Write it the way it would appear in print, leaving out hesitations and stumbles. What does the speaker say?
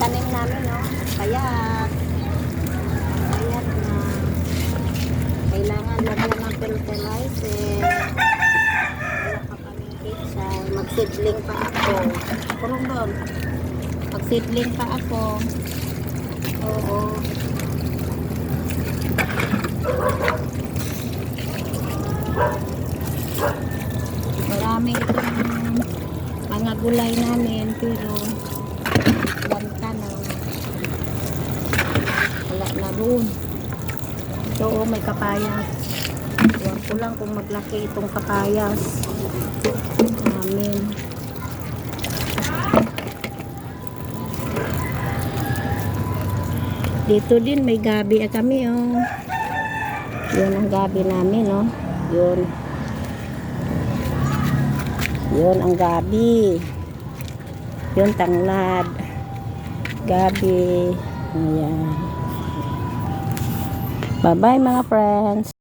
tanim namin, no? Payat. Payat na. Kailangan lagyan ng fertilizer. Wala pa kaming pichay. Mag-seedling pa ako. Kurong doon. Mag-seedling pa ako. Oo. Marami itong mga gulay namin, pero banta na. Wala na doon. So, may kapayas. Huwag ko lang kung maglaki itong kapayas namin. Dito din may gabi kami, oh. Yun ang gabi namin, oh. Yun. Yun ang gabi. Yun tanglad. Gabi. Ayan. Bye-bye mga friends.